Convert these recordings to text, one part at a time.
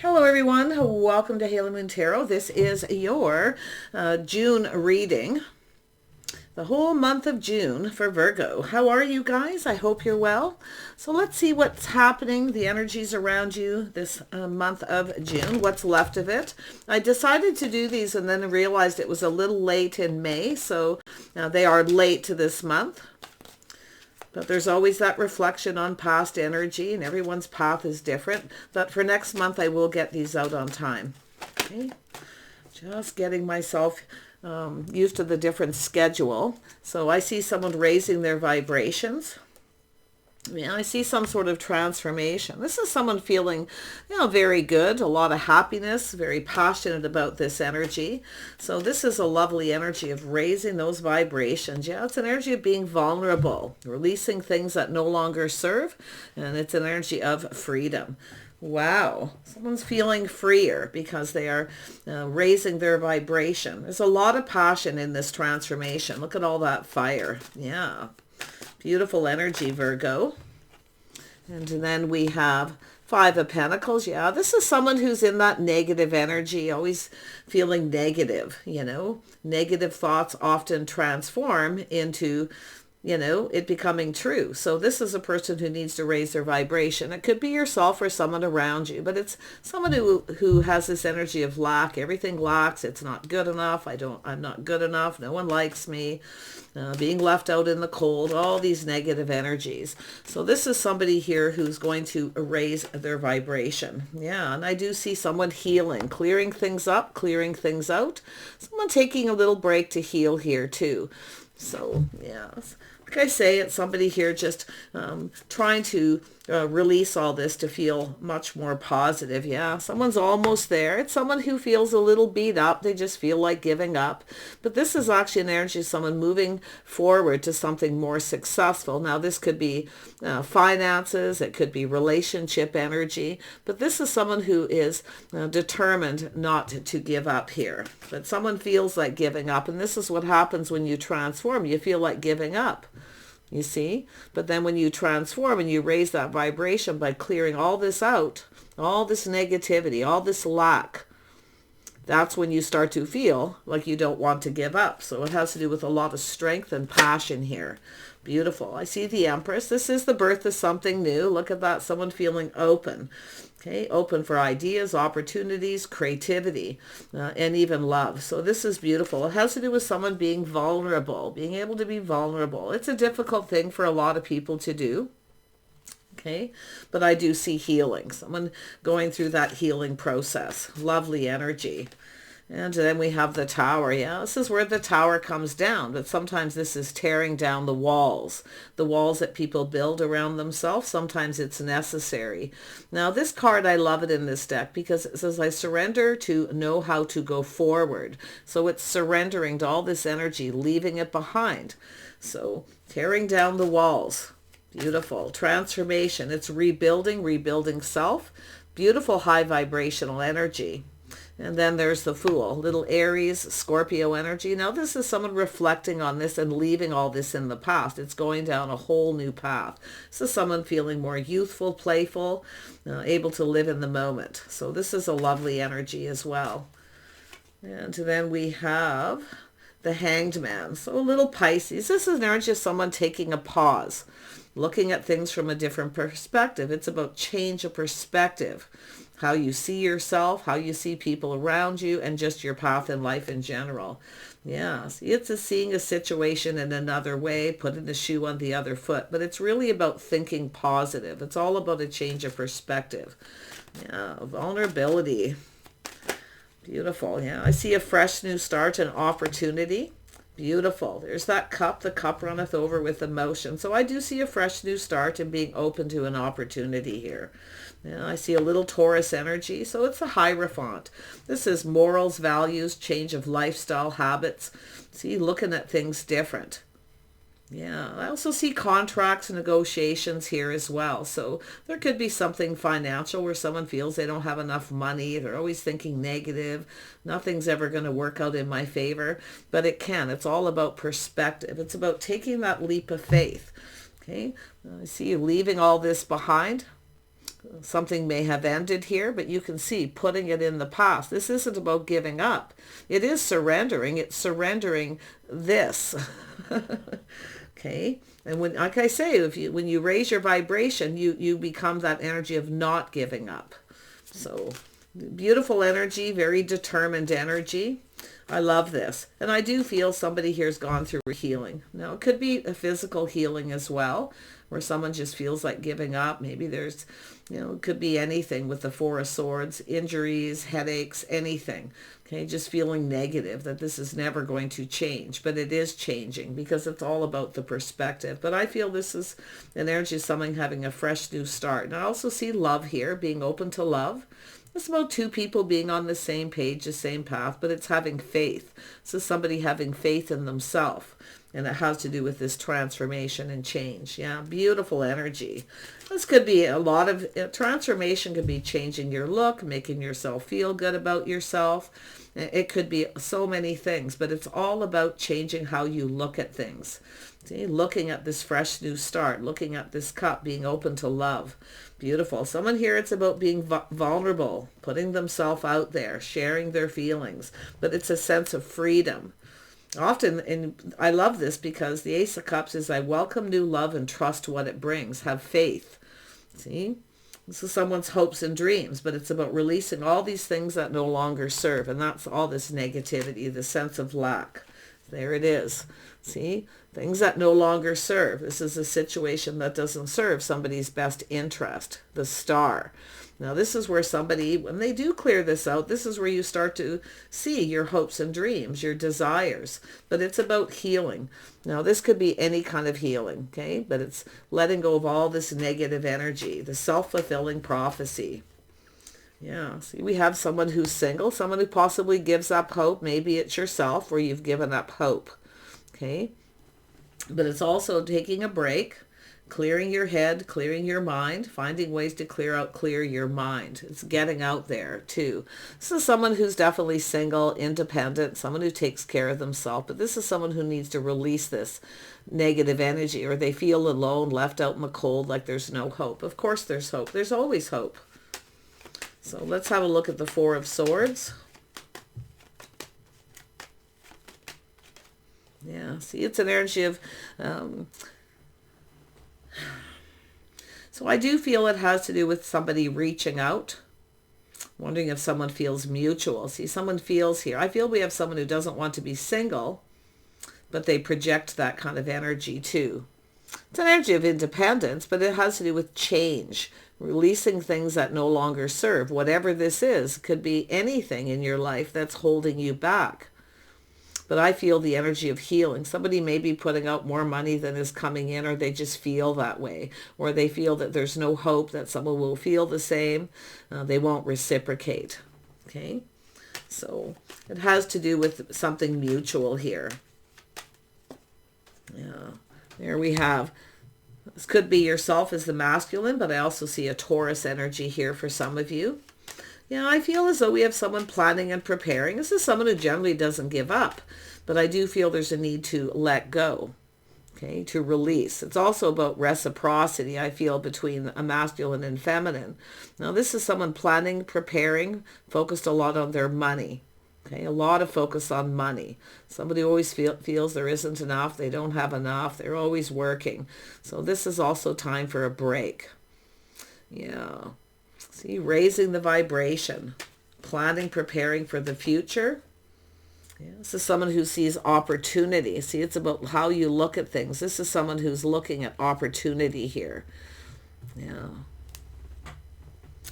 Hello everyone, welcome to Halo Moon Tarot. This is your June reading, the whole month of June for Virgo. How are you guys? I hope you're well. So let's see what's happening, the energies around you this month of June, what's left of it. I decided to do these and then realized it was a little late in May, so they are late to this month. But there's always that reflection on past energy, and everyone's path is different. But for next month, I will get these out on time. Okay, just getting myself used to the different schedule. So I see someone raising their vibrations. I see some sort of transformation. This is someone feeling, very good, a lot of happiness, very passionate about this energy. So this is a lovely energy of raising those vibrations. Yeah, it's an energy of being vulnerable, releasing things that no longer serve, and it's an energy of freedom. Wow, someone's feeling freer because they are raising their vibration. There's a lot of passion in this transformation. Look at all that fire. Yeah. Beautiful energy, Virgo. And then we have Five of Pentacles. Yeah, this is someone who's in that negative energy, always feeling negative, Negative thoughts often transform into it becoming true. So this is a person who needs to raise their vibration. It could be yourself or someone around you, but it's someone who has this energy of lack. Everything lacks. It's not good enough. I'm not good enough. No one likes me. Being left out in the cold, all these negative energies. So this is somebody here who's going to raise their vibration. Yeah, and I do see someone healing, clearing things up, clearing things out. Someone taking a little break to heal here too. So, yeah, like I say, it's somebody here just trying to release all this to feel much more positive. Yeah, someone's almost there. It's someone who feels a little beat up. They just feel like giving up. But this is actually an energy of someone moving forward to something more successful. Now, this could be finances. It could be relationship energy. But this is someone who is determined not to give up here. But someone feels like giving up. And this is what happens when you transform. You feel like giving up. You see? But then when you transform and you raise that vibration by clearing all this out, all this negativity, all this lack, that's when you start to feel like you don't want to give up. So it has to do with a lot of strength and passion here. Beautiful. I see the Empress. This is the birth of something new. Look at that. Someone feeling open. Okay, open for ideas, opportunities, creativity, and even love. So this is beautiful. It has to do with someone being vulnerable, being able to be vulnerable. It's a difficult thing for a lot of people to do. Okay, but I do see healing. Someone going through that healing process. Lovely energy. And then we have the Tower. Yeah, this is where the Tower comes down. But sometimes this is tearing down the walls that people build around themselves. Sometimes it's necessary. Now, this card, I love it in this deck because it says, I surrender to know how to go forward. So it's surrendering to all this energy, leaving it behind. So tearing down the walls. Beautiful. Transformation. It's rebuilding self. Beautiful high vibrational energy. And then there's the Fool, little Aries, Scorpio energy. Now this is someone reflecting on this and leaving all this in the past. It's going down a whole new path. This is someone feeling more youthful, playful, able to live in the moment. So this is a lovely energy as well. And then we have the Hanged Man. So a little Pisces. This is an energy of someone taking a pause, looking at things from a different perspective. It's about change of perspective. How you see yourself, how you see people around you, and just your path in life in general. Yeah, it's seeing a situation in another way, putting the shoe on the other foot. But it's really about thinking positive. It's all about a change of perspective. Yeah, vulnerability. Beautiful. Yeah, I see a fresh new start, an opportunity. Beautiful. There's that cup. The cup runneth over with emotion. So I do see a fresh new start and being open to an opportunity here. Yeah, I see a little Taurus energy. So it's a Hierophant. This is morals, values, change of lifestyle, habits. See, looking at things different. Yeah, I also see contracts and negotiations here as well. So there could be something financial where someone feels they don't have enough money. They're always thinking negative. Nothing's ever going to work out in my favor. But it can. It's all about perspective. It's about taking that leap of faith. Okay, I see you leaving all this behind. Something may have ended here, but you can see putting it in the past. This isn't about giving up. It is surrendering. It's surrendering this. Okay. And when, like I say, when you raise your vibration, you become that energy of not giving up. So beautiful energy, very determined energy. I love this. And I do feel somebody here has gone through healing. Now, it could be a physical healing as well, where someone just feels like giving up. Maybe there's, it could be anything with the Four of Swords, injuries, headaches, anything. Okay, just feeling negative that this is never going to change. But it is changing because it's all about the perspective. But I feel this is an energy of someone having a fresh new start. And I also see love here, being open to love. It's about two people being on the same page, the same path, but it's having faith. So somebody having faith in themselves. And it has to do with this transformation and change. Yeah, beautiful energy. This could be a lot of transformation, could be changing your look, making yourself feel good about yourself. It could be so many things, but it's all about changing how you look at things. See, looking at this fresh new start, looking at this cup, being open to love. Beautiful. Someone here, it's about being vulnerable, putting themselves out there, sharing their feelings, but it's a sense of freedom. Often, and I love this because the Ace of Cups is I welcome new love and trust what it brings. Have faith. See? This is someone's hopes and dreams, but it's about releasing all these things that no longer serve. And that's all this negativity, the sense of lack. There it is. See? Things that no longer serve. This is a situation that doesn't serve somebody's best interest. The Star. Now, this is where somebody, when they do clear this out, this is where you start to see your hopes and dreams, your desires. But it's about healing. Now, this could be any kind of healing, okay? But it's letting go of all this negative energy, the self-fulfilling prophecy. Yeah, see, we have someone who's single, someone who possibly gives up hope. Maybe it's yourself where you've given up hope, okay? But it's also taking a break, clearing your head, clearing your mind, finding ways to clear your mind. It's getting out there too. This is someone who's definitely single, independent, someone who takes care of themselves. But this is someone who needs to release this negative energy, or they feel alone, left out in the cold, like there's no hope. Of course there's hope. There's always hope. So let's have a look at the Four of Swords. Yeah, see, it's an energy of... So I do feel it has to do with somebody reaching out. Wondering if someone feels mutual. See, someone feels here. I feel we have someone who doesn't want to be single, but they project that kind of energy too. It's an energy of independence, but it has to do with change. Releasing things that no longer serve. Whatever this is, could be anything in your life that's holding you back. But I feel the energy of healing. Somebody may be putting out more money than is coming in, or they just feel that way. Or they feel that there's no hope that someone will feel the same. They won't reciprocate. Okay? So it has to do with something mutual here. Yeah. There we have. This could be yourself as the masculine, but I also see a Taurus energy here for some of you. Yeah, I feel as though we have someone planning and preparing. This is someone who generally doesn't give up, but I do feel there's a need to let go, okay, to release. It's also about reciprocity, I feel, between a masculine and feminine. Now, this is someone planning, preparing, focused a lot on their money, okay, a lot of focus on money. Somebody always feels there isn't enough, they don't have enough, they're always working. So this is also time for a break. Yeah. See, raising the vibration, planning, preparing for the future. Yeah, this is someone who sees opportunity. See, it's about how you look at things. This is someone who's looking at opportunity here. Yeah.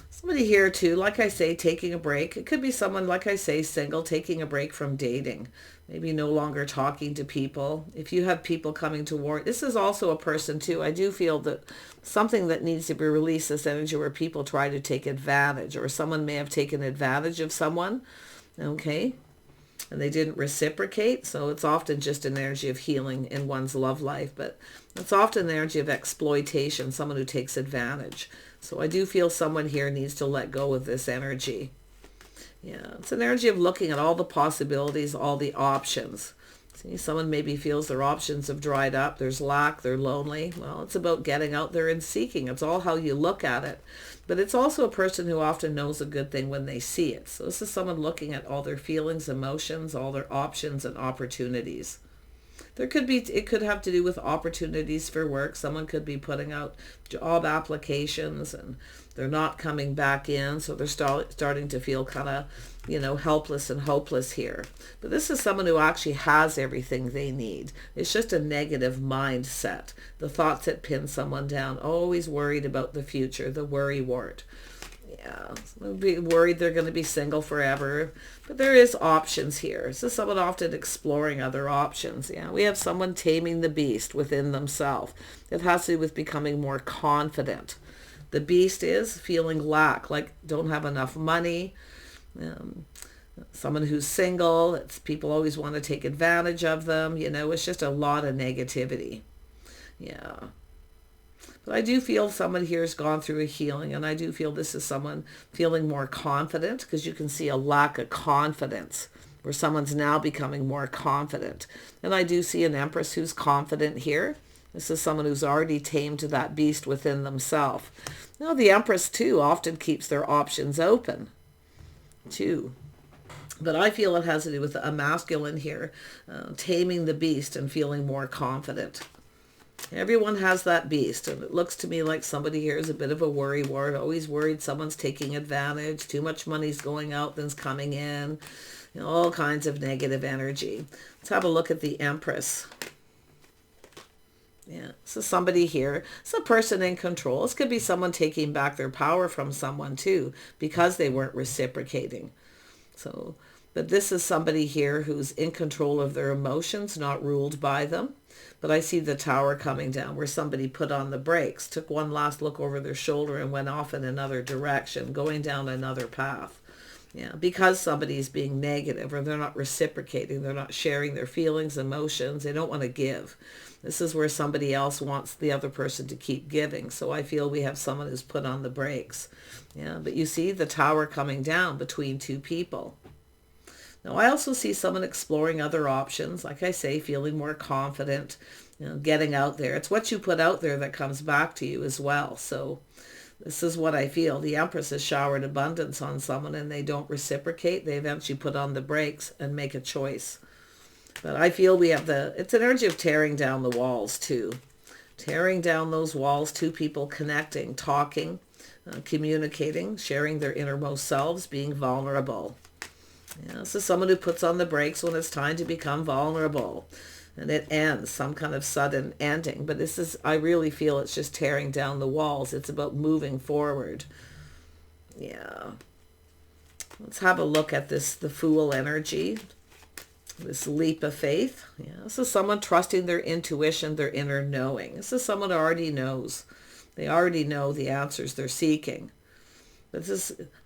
Somebody here too, like I say, taking a break. It could be someone, like I say, single, taking a break from dating. Maybe no longer talking to people. If you have people coming toward, this is also a person too. I do feel that something that needs to be released, this energy where people try to take advantage, or someone may have taken advantage of someone, okay, and they didn't reciprocate. So it's often just an energy of healing in one's love life, but it's often an energy of exploitation, someone who takes advantage. So I do feel someone here needs to let go of this energy. Yeah, it's an energy of looking at all the possibilities, all the options. See, someone maybe feels their options have dried up. There's lack. They're lonely. Well, it's about getting out there and seeking. It's all how you look at it. But it's also a person who often knows a good thing when they see it. So this is someone looking at all their feelings, emotions, all their options and opportunities. It could have to do with opportunities for work. Someone could be putting out job applications and they're not coming back in. So they're starting to feel kind of, helpless and hopeless here. But this is someone who actually has everything they need. It's just a negative mindset. The thoughts that pin someone down, always worried about the future, the worry wart. Yeah, be worried they're going to be single forever. But there is options here. So someone often exploring other options. Yeah, we have someone taming the beast within themselves. It has to do with becoming more confident. The beast is feeling lack, like don't have enough money. Someone who's single, people always want to take advantage of them. It's just a lot of negativity. Yeah. But I do feel someone here has gone through a healing, and I do feel this is someone feeling more confident, because you can see a lack of confidence where someone's now becoming more confident. And I do see an Empress who's confident here. This is someone who's already tamed that beast within themselves. Now, the Empress, too, often keeps their options open, too. But I feel it has to do with a masculine here, taming the beast and feeling more confident. Everyone has that beast, and it looks to me like somebody here is a bit of a worry wart, always worried someone's taking advantage, too much money's going out than's coming in, all kinds of negative energy. Let's have a look at the Empress. Yeah, so somebody here, it's a person in control. This could be someone taking back their power from someone too, because they weren't reciprocating. So, but this is somebody here who's in control of their emotions, not ruled by them. But I see the Tower coming down where somebody put on the brakes, took one last look over their shoulder and went off in another direction, going down another path. Yeah, because somebody's being negative or they're not reciprocating, they're not sharing their feelings, emotions, they don't want to give. This is where somebody else wants the other person to keep giving. So I feel we have someone who's put on the brakes. Yeah, but you see the Tower coming down between two people. Now, I also see someone exploring other options. Like I say, feeling more confident, getting out there. It's what you put out there that comes back to you as well. So this is what I feel. The Empress has showered abundance on someone and they don't reciprocate. They eventually put on the brakes and make a choice. But I feel we have it's an energy of tearing down the walls too. Tearing down those walls, two people connecting, talking, communicating, sharing their innermost selves, being vulnerable. Yeah, this is someone who puts on the brakes when it's time to become vulnerable. And it ends, some kind of sudden ending. But I really feel it's just tearing down the walls. It's about moving forward. Yeah. Let's have a look at the Fool energy. This leap of faith. Yeah, this is someone trusting their intuition, their inner knowing. This is someone who already knows. They already know the answers they're seeking. But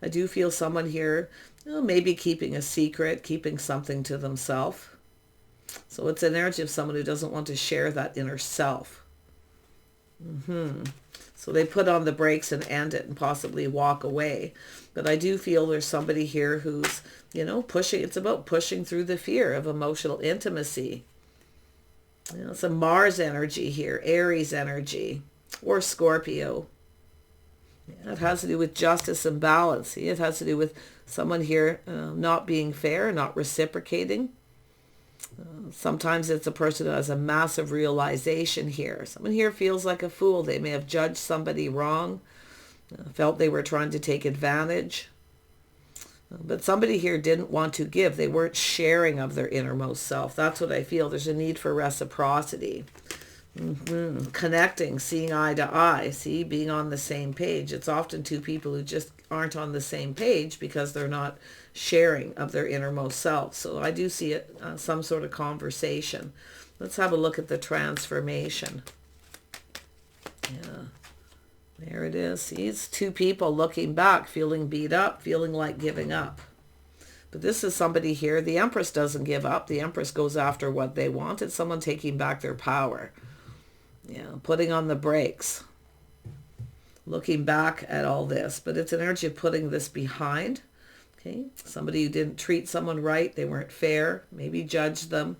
I do feel someone here, maybe keeping a secret, keeping something to themselves. So it's an energy of someone who doesn't want to share that inner self. So they put on the brakes and end it and possibly walk away. But I do feel there's somebody here who's, pushing. It's about pushing through the fear of emotional intimacy. It's a Mars energy here, Aries energy, or Scorpio. It has to do with justice and balance. It has to do with someone here not being fair, not reciprocating. Sometimes it's a person who has a massive realization here. Someone here feels like a fool. They may have judged somebody wrong, felt they were trying to take advantage. But somebody here didn't want to give. They weren't sharing of their innermost self. That's what I feel. There's a need for reciprocity. Connecting, seeing eye to eye, being on the same page. It's often two people who just aren't on the same page because they're not sharing of their innermost self. So I do see it, some sort of conversation. Let's have a look at the transformation. Yeah, there it is. See, it's two people looking back, feeling beat up, feeling like giving up. But this is somebody here. The Empress doesn't give up. The Empress goes after what they want. It's someone taking back their power. Yeah, putting on the brakes, looking back at all this. But it's an energy of putting this behind. Okay, somebody who didn't treat someone right, they weren't fair, maybe judged them.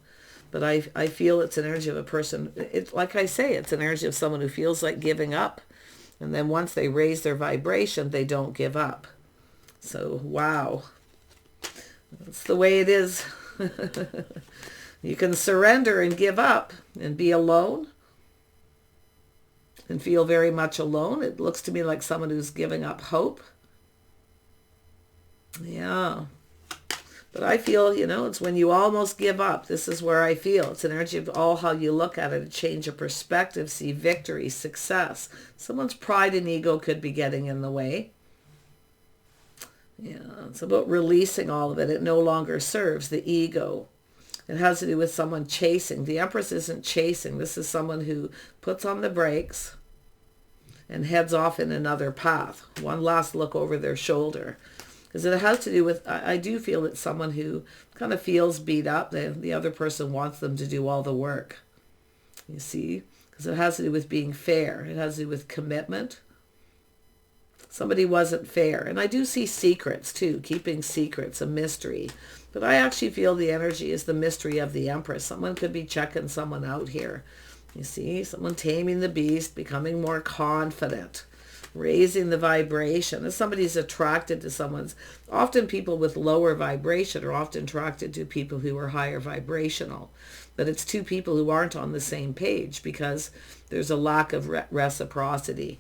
But I feel it's an energy of a person. It's like I say, it's an energy of someone who feels like giving up. And then once they raise their vibration, they don't give up. So, wow. That's the way it is. You can surrender and give up and be alone and feel very much alone. It looks to me like someone who's giving up hope. Yeah. But I feel, it's when you almost give up. This is where I feel. It's an energy of all how you look at it, a change of perspective, see victory, success. Someone's pride and ego could be getting in the way. Yeah, it's about releasing all of it. It no longer serves the ego. It has to do with someone chasing. The Empress isn't chasing. This is someone who puts on the brakes and heads off in another path. One last look over their shoulder. Because it has to do with, I do feel it's someone who kind of feels beat up. The other person wants them to do all the work. You see? Because it has to do with being fair. It has to do with commitment. Somebody wasn't fair. And I do see secrets too, keeping secrets, a mystery. But I actually feel the energy is the mystery of the Empress. Someone could be checking someone out here. You see? Someone taming the beast, becoming more confident, raising the vibration. If somebody's attracted to someone's, often people with lower vibration are often attracted to people who are higher vibrational. But it's two people who aren't on the same page because there's a lack of reciprocity.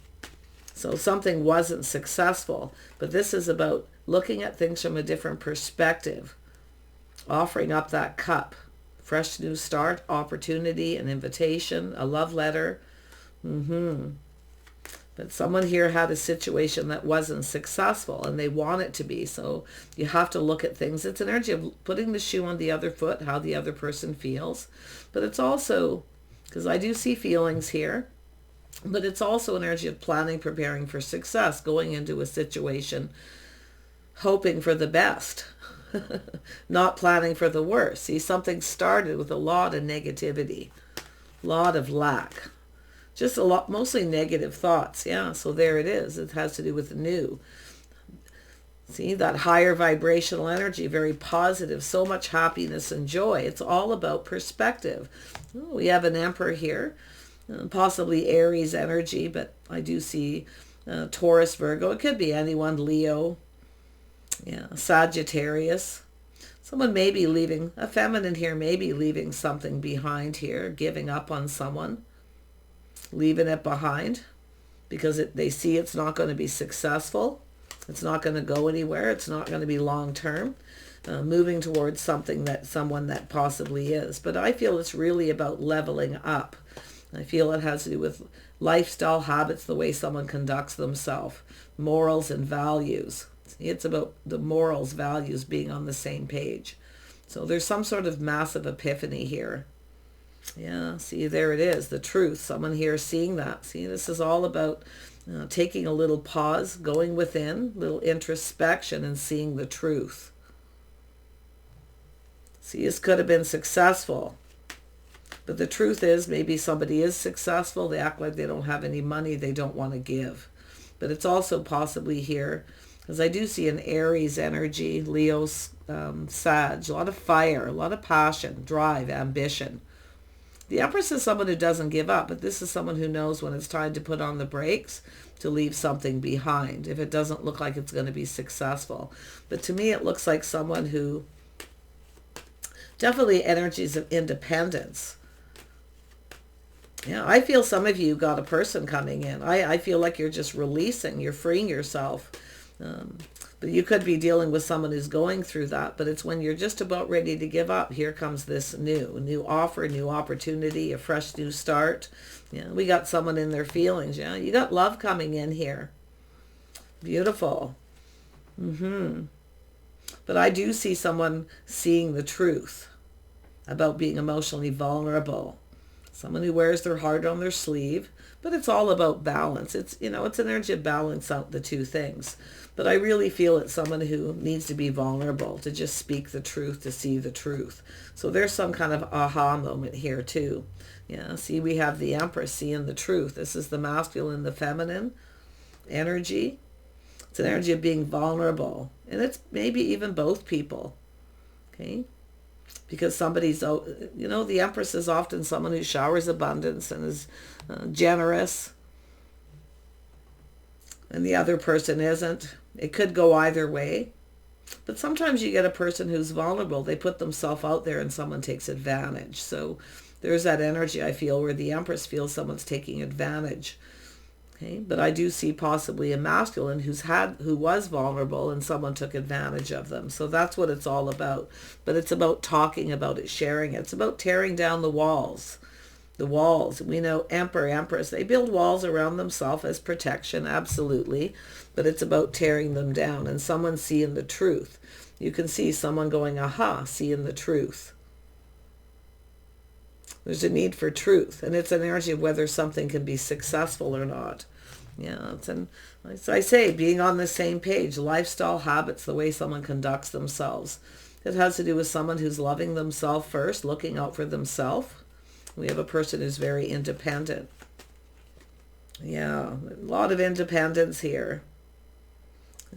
So something wasn't successful, but this is about looking at things from a different perspective, offering up that cup, fresh new start, opportunity, an invitation, a love letter. But someone here had a situation that wasn't successful and they want it to be. So you have to look at things. It's an energy of putting the shoe on the other foot, how the other person feels. But it's also, because I do see feelings here, but it's also an energy of planning, preparing for success, going into a situation, hoping for the best, not planning for the worst. See, something started with a lot of negativity, a lot of lack, just a lot, mostly negative thoughts. Yeah, so there it is. It has to do with the new. See, that higher vibrational energy, very positive, so much happiness and joy. It's all about perspective. Oh, we have an Emperor here. Possibly Aries energy, but I do see Taurus, Virgo. It could be anyone, Leo, Sagittarius. Someone may be leaving, a feminine here may be leaving something behind here, giving up on someone, leaving it behind because they see it's not going to be successful. It's not going to go anywhere. It's not going to be long term. Moving towards someone that possibly is. But I feel it's really about leveling up. I feel it has to do with lifestyle habits, the way someone conducts themselves, morals and values. It's about the morals, values being on the same page. So there's some sort of massive epiphany here. Yeah, see, there it is, the truth. Someone here seeing that. See, this is all about taking a little pause, going within, little introspection and seeing the truth. See, this could have been successful. But the truth is, maybe somebody is successful. They act like they don't have any money. They don't want to give. But it's also possibly here, because I do see an Aries energy, Leo, Sag, a lot of fire, a lot of passion, drive, ambition. The Empress is someone who doesn't give up, but this is someone who knows when it's time to put on the brakes, to leave something behind, if it doesn't look like it's going to be successful. But to me, it looks like someone who, definitely energies of independence. Yeah, I feel some of you got a person coming in. I feel like you're just releasing, you're freeing yourself. But you could be dealing with someone who's going through that. But it's when you're just about ready to give up, here comes this new offer, new opportunity, a fresh new start. Yeah, we got someone in their feelings. Yeah, you got love coming in here. Beautiful. But I do see someone seeing the truth about being emotionally vulnerable. Someone who wears their heart on their sleeve, but it's all about balance. It's an energy of balance out the two things. But I really feel it's someone who needs to be vulnerable, to just speak the truth, to see the truth. So there's some kind of aha moment here too. Yeah, see, we have the Empress seeing the truth. This is the masculine, the feminine energy. It's an energy of being vulnerable. And it's maybe even both people. Okay? because somebody's, the Empress is often someone who showers abundance and is generous, and the other person isn't. It could go either way. But sometimes you get a person who's vulnerable. They put themselves out there and someone takes advantage. So there's that energy, I feel, where the Empress feels someone's taking advantage. Okay? But I do see possibly a masculine who was vulnerable and someone took advantage of them. So that's what it's all about. But it's about talking about it, sharing it. It's about tearing down the walls. The walls. We know Emperor, Empress, they build walls around themselves as protection, absolutely. But it's about tearing them down and someone seeing the truth. You can see someone going, aha, seeing the truth. There's a need for truth, and it's an energy of whether something can be successful or not. Yeah, as I say, being on the same page, lifestyle habits, the way someone conducts themselves. It has to do with someone who's loving themselves first, looking out for themselves. We have a person who's very independent. Yeah, a lot of independence here.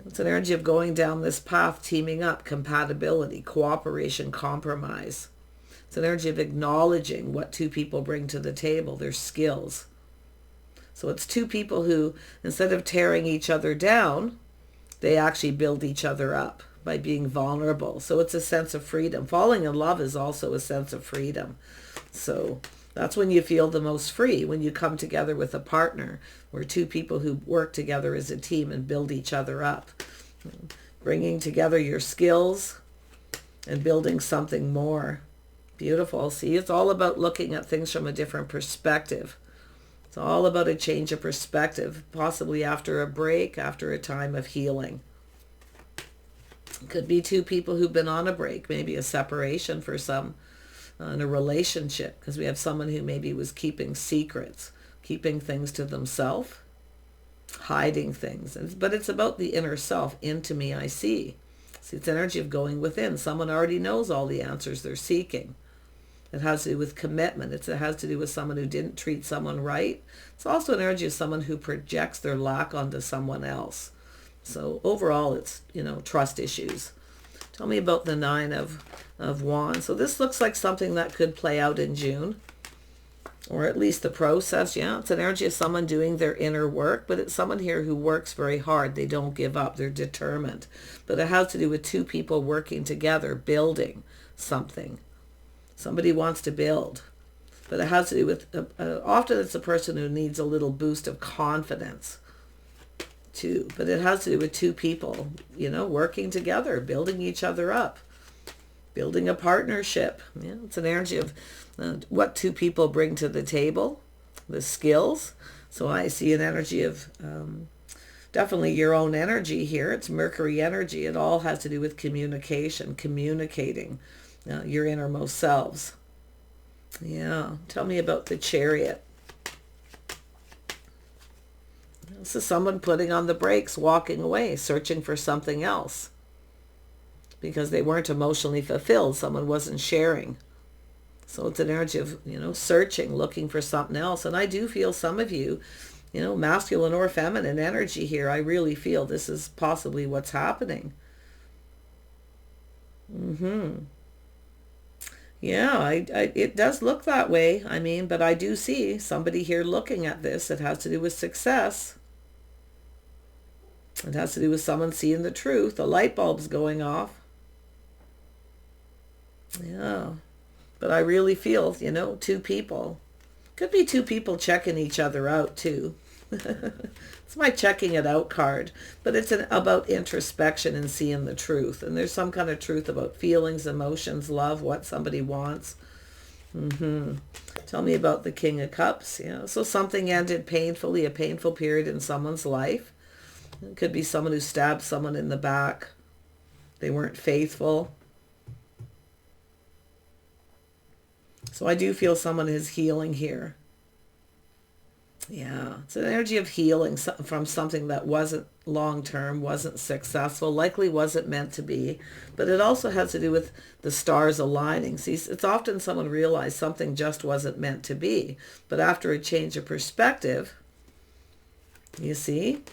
It's an energy of going down this path, teaming up, compatibility, cooperation, compromise. It's an energy of acknowledging what two people bring to the table, their skills. So it's two people who, instead of tearing each other down, they actually build each other up by being vulnerable. So it's a sense of freedom. Falling in love is also a sense of freedom. So that's when you feel the most free, when you come together with a partner, where two people who work together as a team and build each other up. Bringing together your skills and building something more. Beautiful. See, it's all about looking at things from a different perspective. It's all about a change of perspective, possibly after a break, after a time of healing. It could be two people who've been on a break, maybe a separation for some in a relationship, because we have someone who maybe was keeping secrets, keeping things to themselves, hiding things. But it's about the inner self. Into me I see. See, it's energy of going within. Someone already knows all the answers they're seeking. It has to do with commitment. It has to do with someone who didn't treat someone right. It's also an energy of someone who projects their lack onto someone else. So overall, it's, trust issues. Tell me about the Nine of Wands. So this looks like something that could play out in June, or at least the process. Yeah, it's an energy of someone doing their inner work, but it's someone here who works very hard. They don't give up. They're determined. But it has to do with two people working together, building something. Somebody wants to build, but it has to do with, often it's a person who needs a little boost of confidence too, but it has to do with two people, working together, building each other up, building a partnership. Yeah, it's an energy of what two people bring to the table, the skills. So I see an energy of definitely your own energy here. It's Mercury energy. It all has to do with communication, communicating your innermost selves. Yeah. Tell me about the Chariot. This is someone putting on the brakes, walking away, searching for something else because they weren't emotionally fulfilled. Someone wasn't sharing. So it's an energy of, searching, looking for something else. And I do feel some of you, masculine or feminine energy here. I really feel this is possibly what's happening. Yeah, it does look that way. But I do see somebody here looking at this. It has to do with success. It has to do with someone seeing the truth. The light bulb's going off. Yeah. But I really feel, two people. Could be two people checking each other out too. It's my checking it out card. But it's about introspection and seeing the truth. And there's some kind of truth about feelings, emotions, love, what somebody wants. Tell me about the King of Cups. So something ended painfully, a painful period in someone's life. It could be someone who stabbed someone in the back. They weren't faithful. So I do feel someone is healing here. Yeah, it's an energy of healing from something that wasn't long-term, wasn't successful, likely wasn't meant to be. But it also has to do with the stars aligning. See, it's often someone realized something just wasn't meant to be. But after a change of perspective, you see,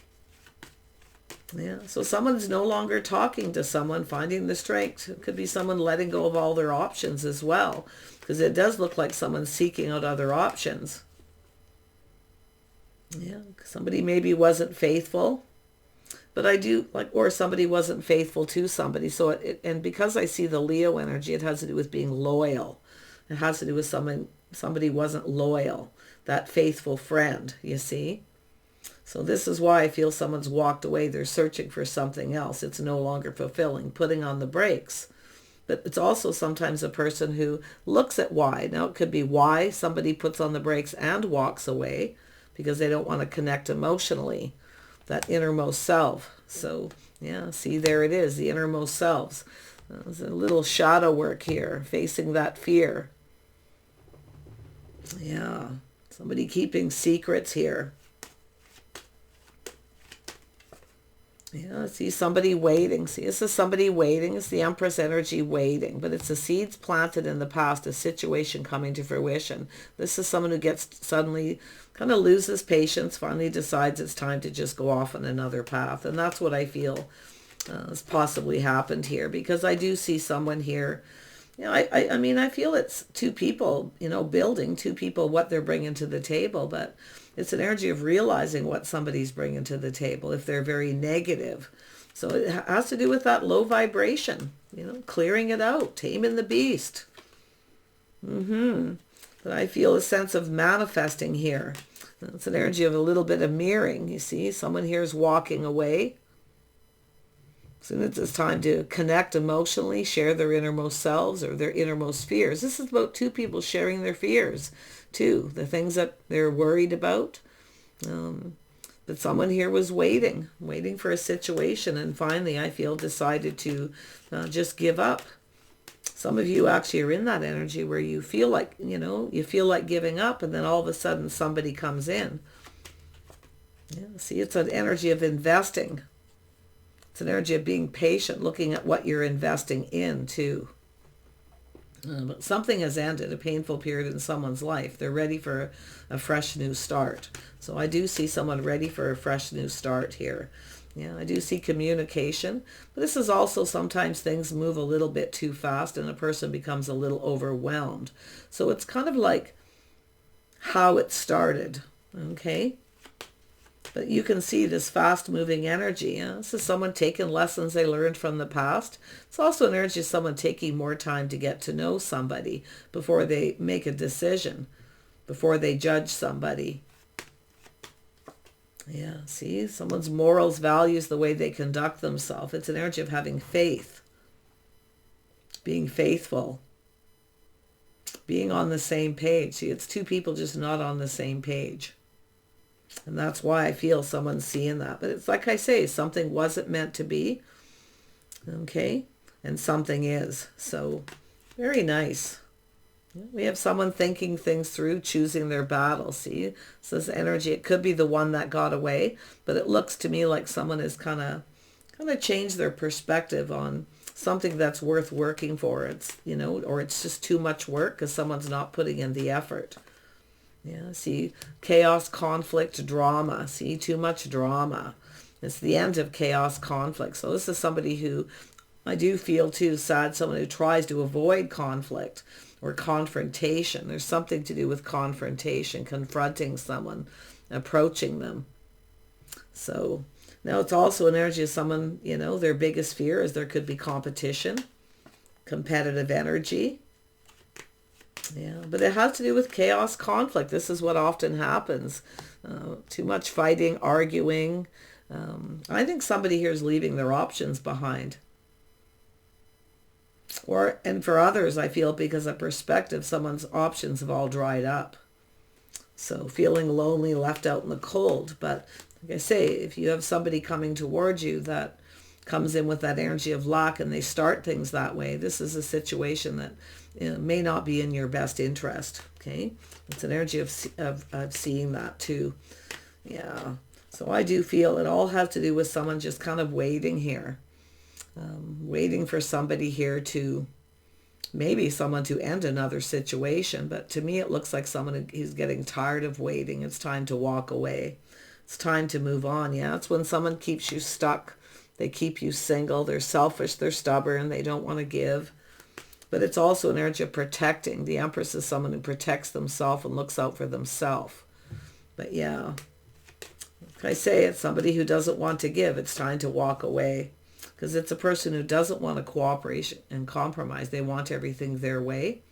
Yeah, so someone's no longer talking to someone, finding the strength. It could be someone letting go of all their options as well, because it does look like someone's seeking out other options. Yeah, somebody maybe wasn't faithful, but I do like, or somebody wasn't faithful to somebody. So and because I see the Leo energy, it has to do with being loyal. It has to do with somebody wasn't loyal, that faithful friend, you see. So this is why I feel someone's walked away. They're searching for something else. It's no longer fulfilling, putting on the brakes. But it's also sometimes a person who looks at why. Now, it could be why somebody puts on the brakes and walks away because they don't want to connect emotionally, that innermost self. So, yeah, see, there it is, the innermost selves. There's a little shadow work here, facing that fear. Yeah, somebody keeping secrets here. Yeah, see somebody waiting. See, this is somebody waiting. It's the Empress energy waiting, but it's the seeds planted in the past, a situation coming to fruition. This is someone who gets suddenly kind of loses patience, finally decides it's time to just go off on another path. And that's what I feel has possibly happened here, because I do see someone here. You know, I mean, I feel it's two people, you know, building, two people, what they're bringing to the table, but it's an energy of realizing what somebody's bringing to the table if they're very negative. So it has to do with that low vibration, you know, clearing it out, taming the beast. But I feel a sense of manifesting here. It's an energy of a little bit of mirroring. You see, someone here is walking away. So it's time to connect emotionally, share their innermost selves or their innermost fears. This is about two people sharing their fears too, the things that they're worried about. But someone here was waiting for a situation, and finally I feel decided to just give up. Some of you actually are in that energy where you feel like, you know, you feel like giving up, and then all of a sudden somebody comes in. Yeah, see, it's an energy of investing. It's an energy of being patient, looking at what you're investing in too. But something has ended, a painful period in someone's life. They're ready for a fresh new start. So I do see someone ready for a fresh new start here. Yeah, I do see communication. But this is also sometimes things move a little bit too fast and a person becomes a little overwhelmed. So it's kind of like how it started. Okay? But you can see this fast-moving energy. Yeah? This is someone taking lessons they learned from the past. It's also an energy of someone taking more time to get to know somebody before they make a decision, before they judge somebody. Yeah, see? Someone's morals, values, the way they conduct themselves. It's an energy of having faith, being faithful, being on the same page. See, it's two people just not on the same page. And that's why I feel someone's seeing that. But it's like I say, something wasn't meant to be. Okay? And something is. So, very nice. We have someone thinking things through, choosing their battle. See? So this energy, it could be the one that got away. But it looks to me like someone has kind of changed their perspective on something that's worth working for. It's, you know, or it's just too much work because someone's not putting in the effort. Yeah, see, chaos, conflict, drama. See, too much drama. It's the end of chaos, conflict. So this is somebody who I do feel too sad, someone who tries to avoid conflict or confrontation. There's something to do with confrontation, confronting someone, approaching them. So now it's also an energy of someone, you know, their biggest fear is there could be competition, competitive energy. Yeah, but it has to do with chaos, conflict. This is what often happens. Too much fighting, arguing. I think somebody here is leaving their options behind. And for others, I feel because of perspective, someone's options have all dried up. So feeling lonely, left out in the cold. But like I say, if you have somebody coming towards you that comes in with that energy of lack and they start things that way, this is a situation that may not be in your best interest. Okay, it's an energy of seeing that too. Yeah, so I do feel it all has to do with someone just kind of waiting here, waiting for somebody here to, maybe someone to end another situation. But to me it looks like someone who's getting tired of waiting. It's time to walk away. It's time to move on. Yeah, it's when someone keeps you stuck. They keep you single. They're selfish. They're stubborn. They don't want to give. But it's also an energy of protecting. The Empress is someone who protects themselves and looks out for themselves. But yeah, like I say, it's somebody who doesn't want to give. It's time to walk away. Because it's a person who doesn't want to cooperate and compromise. They want everything their way.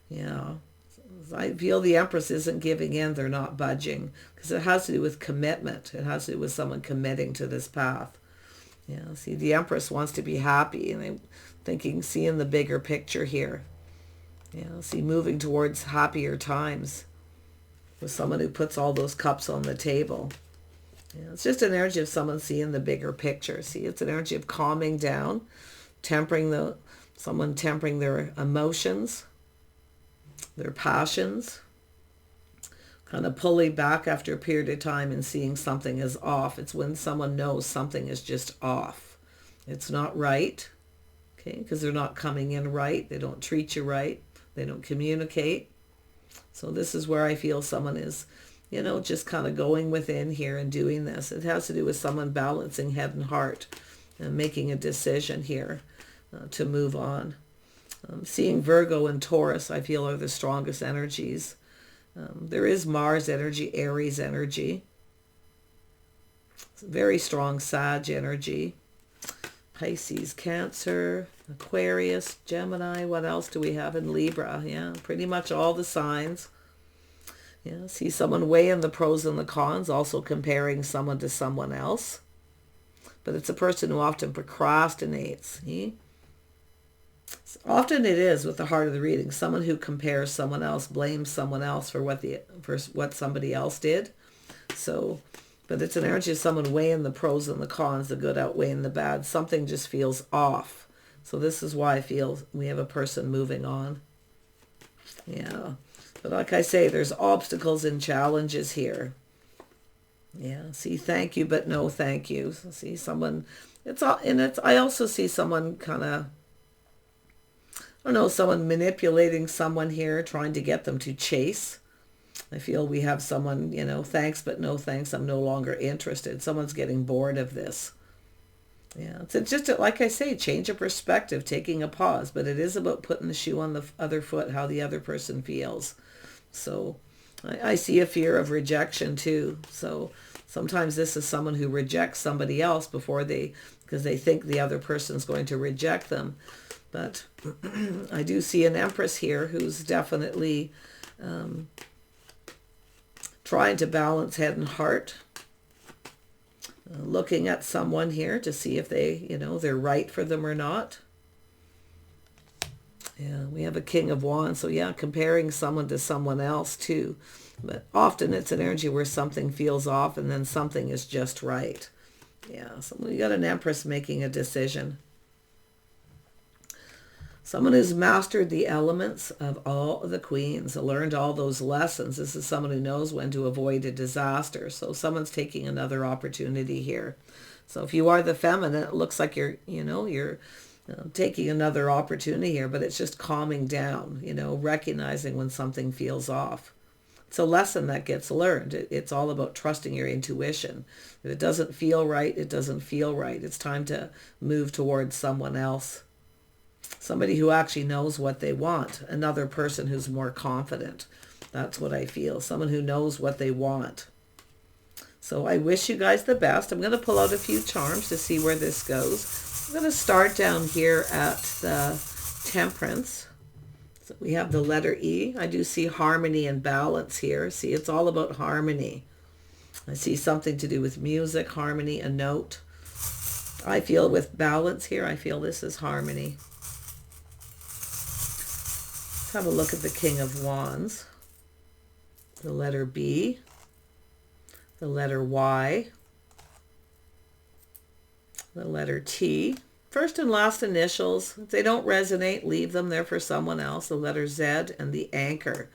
Yeah. I feel the Empress isn't giving in. They're not budging. Because it has to do with commitment. It has to do with someone committing to this path. Yeah. See, the Empress wants to be happy. And I'm thinking, seeing the bigger picture here. Yeah. See, moving towards happier times. With someone who puts all those cups on the table. Yeah, it's just an energy of someone seeing the bigger picture. See, it's an energy of calming down, someone tempering their emotions, their passions, kind of pulling back after a period of time and seeing something is off. It's when someone knows something is just off. It's not right, okay, because they're not coming in right. They don't treat you right. They don't communicate. So this is where I feel someone is, just kind of going within here and doing this. It has to do with someone balancing head and heart and making a decision here to move on. Seeing Virgo and Taurus, I feel, are the strongest energies. There is Mars energy, Aries energy. It's very strong Sag energy. Pisces, Cancer, Aquarius, Gemini. What else do we have in Libra? Yeah, pretty much all the signs. Yeah, see someone weighing the pros and the cons, also comparing someone to someone else. But it's a person who often procrastinates. See? Often it is with the heart of the reading, someone who compares someone else, blames someone else for what somebody else did. But it's an energy of someone weighing the pros and the cons, the good outweighing the bad. Something just feels off. So this is why I feel we have a person moving on. Yeah. But like I say, there's obstacles and challenges here. Yeah. See, thank you, but no thank you. See someone, I also see someone kind of, someone manipulating someone here, trying to get them to chase. I feel we have someone, thanks, but no thanks. I'm no longer interested. Someone's getting bored of this. Yeah, it's just, like I say, change of perspective, taking a pause. But it is about putting the shoe on the other foot, how the other person feels. So I see a fear of rejection too. So sometimes this is someone who rejects somebody else because they think the other person's going to reject them. But I do see an Empress here who's definitely trying to balance head and heart. Looking at someone here to see if they're right for them or not. Yeah, we have a King of Wands. So yeah, comparing someone to someone else too. But often it's an energy where something feels off and then something is just right. Yeah, so we got an Empress making a decision. Someone who's mastered the elements of all the queens, learned all those lessons. This is someone who knows when to avoid a disaster. So someone's taking another opportunity here. So if you are the feminine, it looks like you're taking another opportunity here, but it's just calming down, recognizing when something feels off. It's a lesson that gets learned. It's all about trusting your intuition. If it doesn't feel right, it doesn't feel right. It's time to move towards someone else. Somebody who actually knows what they want. Another person who's more confident. That's what I feel. Someone who knows what they want. So I wish you guys the best. I'm going to pull out a few charms to see where this goes. I'm going to start down here at the Temperance. So we have the letter E. I do see harmony and balance here. See, it's all about harmony. I see something to do with music, harmony, a note. I feel with balance here, I feel this is harmony. Let's have a look at the King of Wands. The letter B. The letter Y. The letter T. First and last initials. If they don't resonate, leave them there for someone else. The letter Z and the anchor.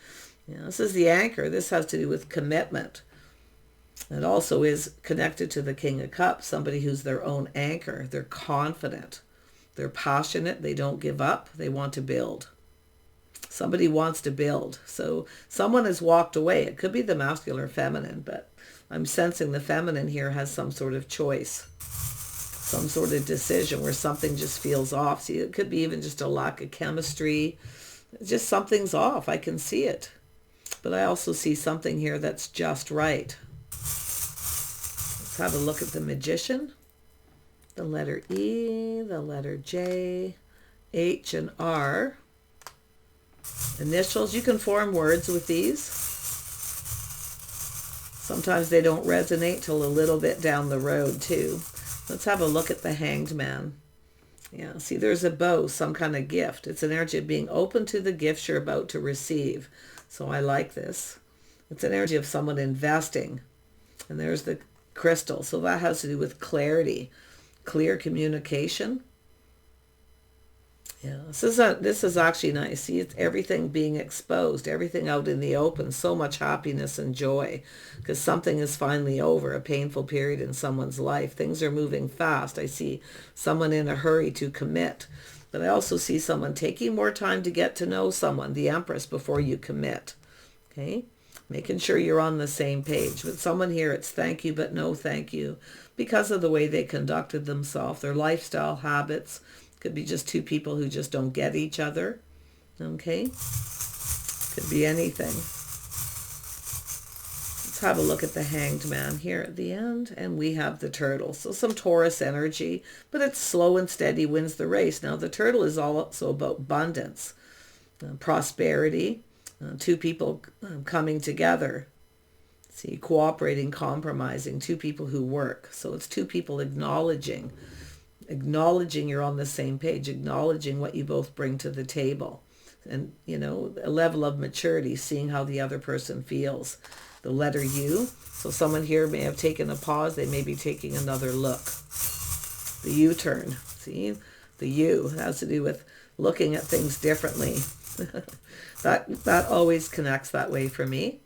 Yeah, this is the anchor. This has to do with commitment. It also is connected to the King of Cups, somebody who's their own anchor. They're confident. They're passionate. They don't give up. They want to build. Somebody wants to build. So someone has walked away. It could be the masculine or feminine, but I'm sensing the feminine here has some sort of choice, some sort of decision where something just feels off. See, it could be even just a lack of chemistry. Just something's off. I can see it. But I also see something here that's just right. Let's have a look at the Magician. The letter E, the letter J, H, and R. Initials. You can form words with these. Sometimes they don't resonate till a little bit down the road too. Let's have a look at the Hanged Man. Yeah, see, there's a bow, some kind of gift. It's an energy of being open to the gifts you're about to receive. So I like this. It's an energy of someone investing. And there's the crystal. So that has to do with clarity, clear communication. Yeah, this is actually nice. See, it's everything being exposed, everything out in the open, so much happiness and joy because something is finally over, a painful period in someone's life. Things are moving fast. I see someone in a hurry to commit, but I also see someone taking more time to get to know someone, the Empress, before you commit. Okay, making sure you're on the same page. With someone here, it's thank you, but no thank you because of the way they conducted themselves, their lifestyle habits. Could be just two people who just don't get each other. Okay? Could be anything. Let's have a look at the Hanged Man here at the end. And we have the Turtle. So some Taurus energy, but it's slow and steady wins the race. Now the Turtle is also about abundance, prosperity, two people coming together. See, cooperating, compromising, two people who work. So it's two people acknowledging you're on the same page, acknowledging what you both bring to the table. And, you know, a level of maturity, seeing how the other person feels. The letter U. So someone here may have taken a pause. They may be taking another look. The U-turn. See? The U has to do with looking at things differently. That always connects that way for me.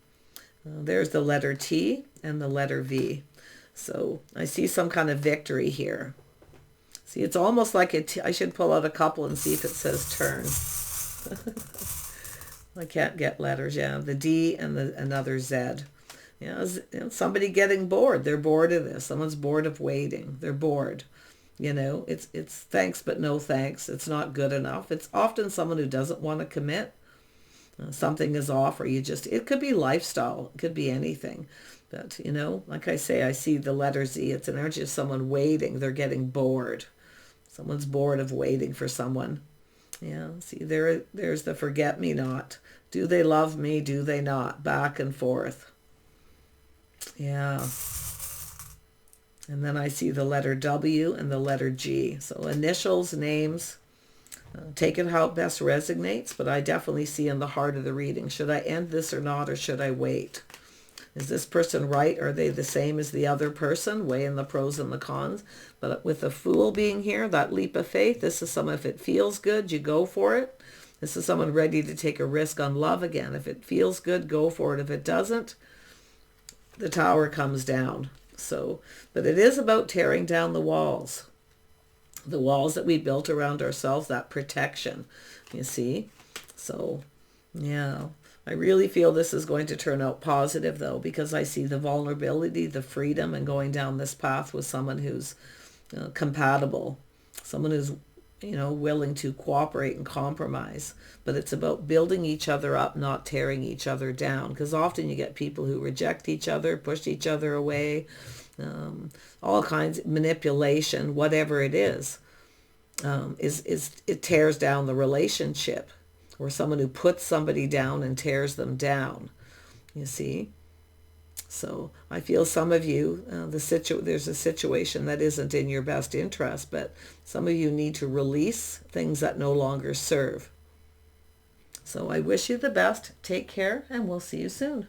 There's the letter T and the letter V. So I see some kind of victory here. See, it's almost like I should pull out a couple and see if it says turn. I can't get letters. Yeah, the D and another Z. Yeah, somebody getting bored. They're bored of this. Someone's bored of waiting. They're bored. You know, it's thanks but no thanks. It's not good enough. It's often someone who doesn't want to commit. Something is off, or it could be lifestyle. It could be anything. But, you know, like I say, I see the letter Z. It's an energy of someone waiting. They're getting bored. Someone's bored of waiting for someone. Yeah, see, there's the forget-me-not. Do they love me? Do they not? Back and forth. Yeah. And then I see the letter W and the letter G. So initials, names, take it how it best resonates, but I definitely see in the heart of the reading, should I end this or not, or should I wait? Is this person right? Are they the same as the other person? Weighing the pros and the cons. But with the Fool being here, that leap of faith, this is someone, if it feels good, you go for it. This is someone ready to take a risk on love again. If it feels good, go for it. If it doesn't, the Tower comes down. So, but it is about tearing down the walls. The walls that we built around ourselves, that protection, you see? So, yeah. I really feel this is going to turn out positive, though, because I see the vulnerability, the freedom, and going down this path with someone who's compatible, someone who's, you know, willing to cooperate and compromise. But it's about building each other up, not tearing each other down, because often you get people who reject each other, push each other away, all kinds of manipulation, whatever it is it tears down the relationship. Or someone who puts somebody down and tears them down, you see. So I feel some of you, there's a situation that isn't in your best interest, but some of you need to release things that no longer serve. So I wish you the best. Take care, and we'll see you soon.